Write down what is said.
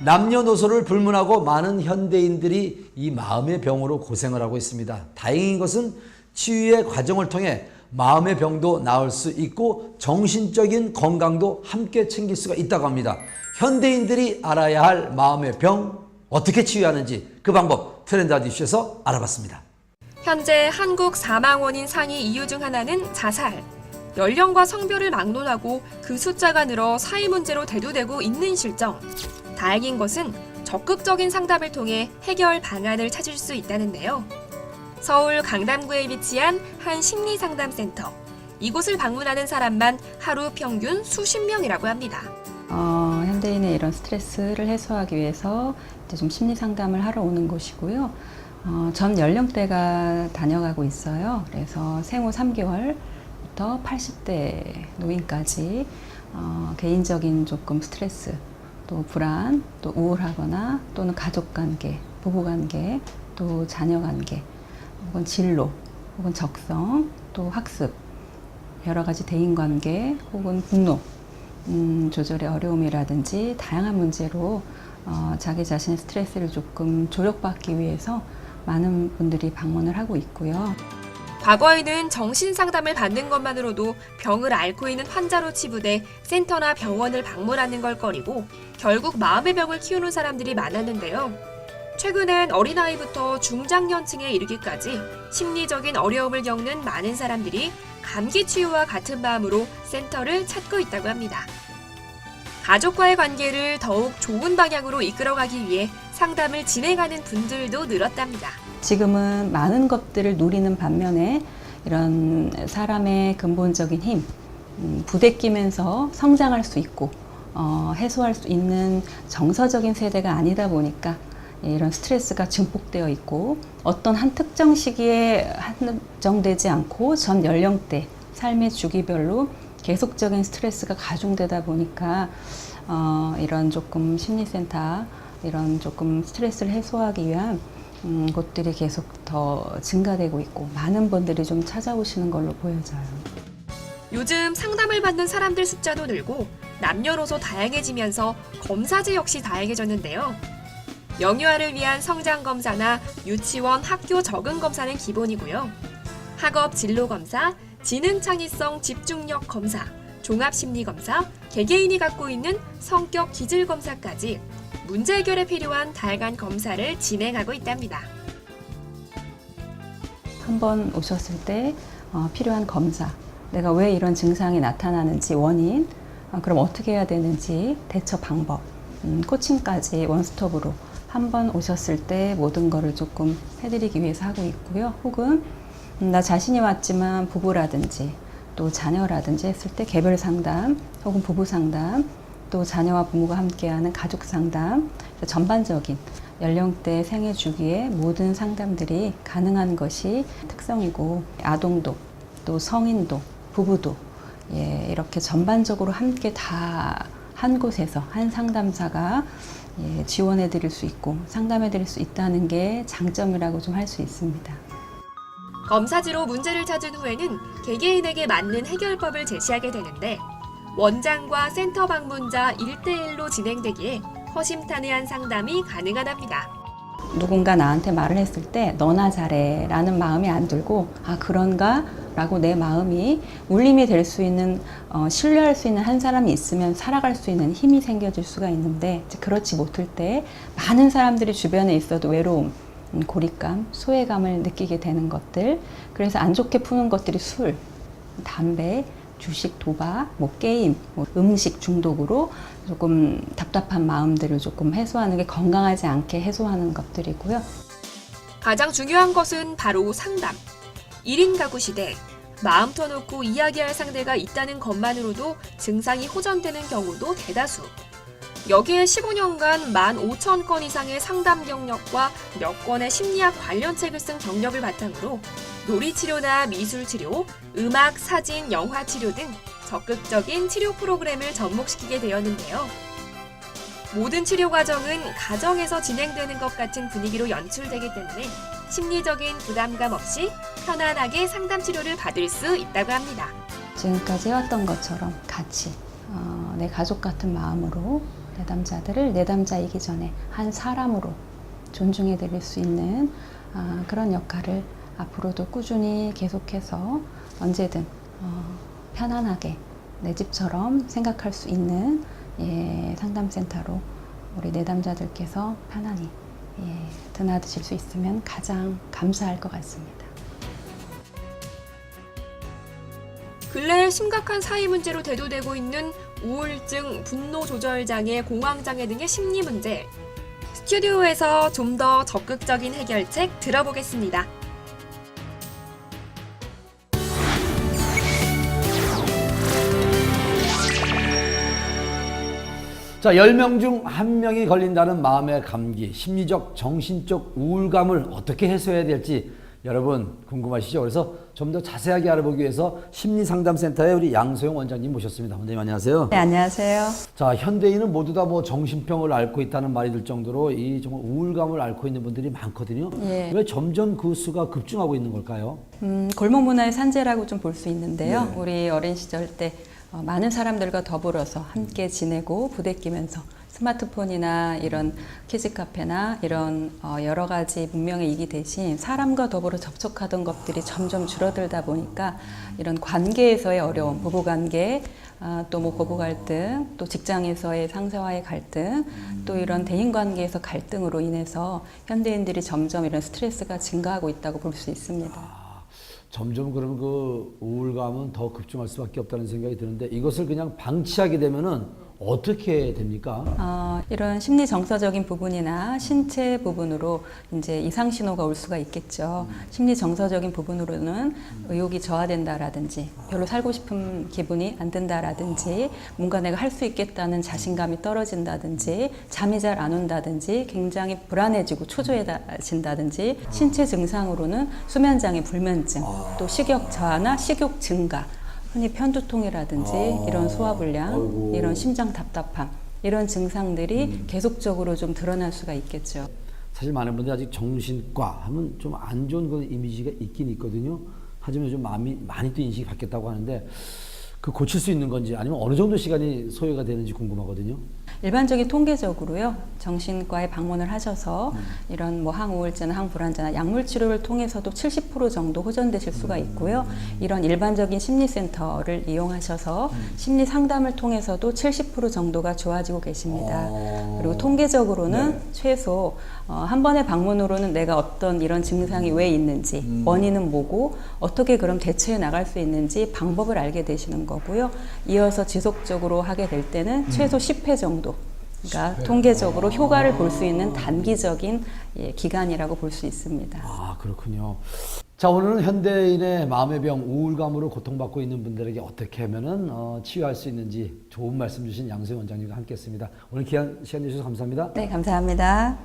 남녀노소를 불문하고 많은 현대인들이 이 마음의 병으로 고생을 하고 있습니다. 다행인 것은 치유의 과정을 통해 마음의 병도 나을 수 있고 정신적인 건강도 함께 챙길 수가 있다고 합니다. 현대인들이 알아야 할 마음의 병, 어떻게 치유하는지 그 방법 트렌드 이슈에서 알아봤습니다. 현재 한국 사망 원인 상위 이유 중 하나는 자살. 연령과 성별을 막론하고 그 숫자가 늘어 사회 문제로 대두되고 있는 실정. 다행인 것은 적극적인 상담을 통해 해결 방안을 찾을 수 있다는데요. 서울 강남구에 위치한 한 심리상담센터. 이곳을 방문하는 사람만 하루 평균 수십 명이라고 합니다. 현대인의 이런 스트레스를 해소하기 위해서 이제 좀 심리 상담을 하러 오는 곳이고요. 전 연령대가 다녀가고 있어요. 그래서 생후 3개월부터 80대 노인까지 개인적인 조금 스트레스, 또 불안, 또 우울하거나 또는 가족관계, 부부관계, 또 자녀관계, 혹은 진로, 혹은 적성, 또 학습, 여러 가지 대인관계, 혹은 분노 조절의 어려움이라든지 다양한 문제로 자기 자신의 스트레스를 조금 조력받기 위해서 많은 분들이 방문을 하고 있고요. 과거에는 정신상담을 받는 것만으로도 병을 앓고 있는 환자로 치부돼 센터나 병원을 방문하는 걸 꺼리고 결국 마음의 병을 키우는 사람들이 많았는데요. 최근엔 어린아이부터 중장년층에 이르기까지 심리적인 어려움을 겪는 많은 사람들이 감기 치유와 같은 마음으로 센터를 찾고 있다고 합니다. 가족과의 관계를 더욱 좋은 방향으로 이끌어가기 위해 상담을 진행하는 분들도 늘었답니다. 지금은 많은 것들을 누리는 반면에 이런 사람의 근본적인 힘, 부대끼면서 성장할 수 있고 해소할 수 있는 정서적인 세대가 아니다 보니까 이런 스트레스가 증폭되어 있고 어떤 한 특정 시기에 한정되지 않고 전 연령대, 삶의 주기별로 계속적인 스트레스가 가중되다 보니까 이런 조금 심리센터, 이런 조금 스트레스를 해소하기 위한 곳들이 계속 더 증가되고 있고 많은 분들이 좀 찾아오시는 걸로 보여져요. 요즘 상담을 받는 사람들 숫자도 늘고 남녀노소 다양해지면서 검사제 역시 다양해졌는데요. 영유아를 위한 성장검사나 유치원, 학교 적응검사는 기본이고요. 학업 진로검사, 지능창의성 집중력 검사, 종합심리검사, 개개인이 갖고 있는 성격 기질검사까지 문제 해결에 필요한 다양한 검사를 진행하고 있답니다. 한번 오셨을 때 필요한 검사, 내가 왜 이런 증상이 나타나는지 원인, 그럼 어떻게 해야 되는지 대처 방법, 코칭까지 원스톱으로 한 번 오셨을 때 모든 거를 조금 해드리기 위해서 하고 있고요. 혹은 나 자신이 왔지만 부부라든지 또 자녀라든지 했을 때 개별 상담 혹은 부부 상담, 또 자녀와 부모가 함께하는 가족 상담, 전반적인 연령대 생애 주기에 모든 상담들이 가능한 것이 특성이고 아동도 또 성인도 부부도 이렇게 전반적으로 함께 다 한 곳에서 한 상담사가 지원해 드릴 수 있고 상담해 드릴 수 있다는 게 장점이라고 좀 할 수 있습니다. 검사지로 문제를 찾은 후에는 개개인에게 맞는 해결법을 제시하게 되는데 원장과 센터 방문자 1대1로 진행되기에 허심탄회한 상담이 가능하답니다. 누군가 나한테 말을 했을 때 너나 잘해 라는 마음이 안 들고 아 그런가? 라고 내 마음이 울림이 될 수 있는 신뢰할 수 있는 한 사람이 있으면 살아갈 수 있는 힘이 생겨질 수가 있는데 그렇지 못할 때 많은 사람들이 주변에 있어도 외로움, 고립감, 소외감을 느끼게 되는 것들, 그래서 안 좋게 푸는 것들이 술, 담배, 주식, 도박, 게임, 음식 중독으로 조금 답답한 마음들을 조금 해소하는 게 건강하지 않게 해소하는 것들이고요. 가장 중요한 것은 바로 상담. 1인 가구 시대, 마음 터놓고 이야기할 상대가 있다는 것만으로도 증상이 호전되는 경우도 대다수. 여기에 15년간 15,000건 이상의 상담 경력과 몇 권의 심리학 관련 책을 쓴 경력을 바탕으로 놀이치료나 미술치료, 음악, 사진, 영화치료 등 적극적인 치료 프로그램을 접목시키게 되었는데요. 모든 치료 과정은 가정에서 진행되는 것 같은 분위기로 연출되기 때문에 심리적인 부담감 없이 편안하게 상담 치료를 받을 수 있다고 합니다. 지금까지 해왔던 것처럼 같이 내 가족 같은 마음으로 내담자들을 내담자이기 전에 한 사람으로 존중해 드릴 수 있는 그런 역할을 앞으로도 꾸준히 계속해서 언제든 편안하게 내 집처럼 생각할 수 있는 상담센터로 우리 내담자들께서 편안히 드나드실 수 있으면 가장 감사할 것 같습니다. 근래 심각한 사회 문제로 대두되고 있는 우울증, 분노 조절 장애, 공황 장애 등의 심리 문제. 스튜디오에서 좀 더 적극적인 해결책 들어보겠습니다. 자, 10명 중 1명이 걸린다는 마음의 감기, 심리적, 정신적 우울감을 어떻게 해소해야 될지 여러분 궁금하시죠? 그래서 좀 더 자세하게 알아보기 위해서 심리상담센터에 우리 양소영 원장님 모셨습니다. 원장님 안녕하세요. 네, 안녕하세요. 자, 현대인은 모두 다 뭐 정신병을 앓고 있다는 말이 들 정도로 이 정말 우울감을 앓고 있는 분들이 많거든요. 예. 왜 점점 그 수가 급증하고 있는 걸까요? 골목 문화의 산재라고 좀 볼 수 있는데요. 네. 우리 어린 시절 때 많은 사람들과 더불어서 함께 지내고 부대끼면서 스마트폰이나 이런 키즈 카페나 이런 여러 가지 문명의 이기 대신 사람과 더불어 접촉하던 것들이 점점 줄어들다 보니까 이런 관계에서의 어려움, 부부 관계, 또 뭐 고부 갈등, 또 직장에서의 상사와의 갈등, 또 이런 대인 관계에서 갈등으로 인해서 현대인들이 점점 이런 스트레스가 증가하고 있다고 볼 수 있습니다. 점점 그러면 그 우울감은 더 급증할 수밖에 없다는 생각이 드는데 이것을 그냥 방치하게 되면은 어떻게 됩니까? 이런 심리 정서적인 부분이나 신체 부분으로 이제 이상 신호가 올 수가 있겠죠. 심리 정서적인 부분으로는 의욕이 저하된다라든지 별로 살고 싶은 기분이 안 든다라든지 뭔가 내가 할 수 있겠다는 자신감이 떨어진다든지 잠이 잘 안 온다든지 굉장히 불안해지고 초조해진다든지 신체 증상으로는 수면장애, 불면증, 또 식욕 저하나 식욕 증가, 흔히 편두통이라든지 이런 소화불량, 아이고. 이런 심장 답답함, 이런 증상들이 계속적으로 좀 드러날 수가 있겠죠. 사실 많은 분들이 아직 정신과 하면 좀 안 좋은 그런 이미지가 있긴 있거든요. 하지만 요즘 마음이 많이 또 인식이 바뀌었다고 하는데 그 고칠 수 있는 건지 아니면 어느 정도 시간이 소요가 되는지 궁금하거든요. 일반적인 통계적으로요, 정신과에 방문을 하셔서 이런 뭐 항우울제나 항불안제나 약물 치료를 통해서도 70% 정도 호전되실 수가 있고요. 이런 일반적인 심리센터를 이용하셔서 심리 상담을 통해서도 70% 정도가 좋아지고 계십니다. 그리고 통계적으로는 최소 한 번의 방문으로는 내가 어떤 이런 증상이 왜 있는지, 원인은 뭐고 어떻게 그럼 대처해 나갈 수 있는지 방법을 알게 되시는 거고요. 이어서 지속적으로 하게 될 때는 최소 10회 정도, 그러니까 통계적으로 효과를 볼 수 있는 단기적인 기간이라고 볼 수 있습니다. 아, 그렇군요. 자, 오늘은 현대인의 마음의 병, 우울감으로 고통받고 있는 분들에게 어떻게 하면은 치유할 수 있는지 좋은 말씀 주신 양소영 원장님과 함께했습니다. 오늘 귀한 시간 내주셔서 감사합니다. 네, 감사합니다.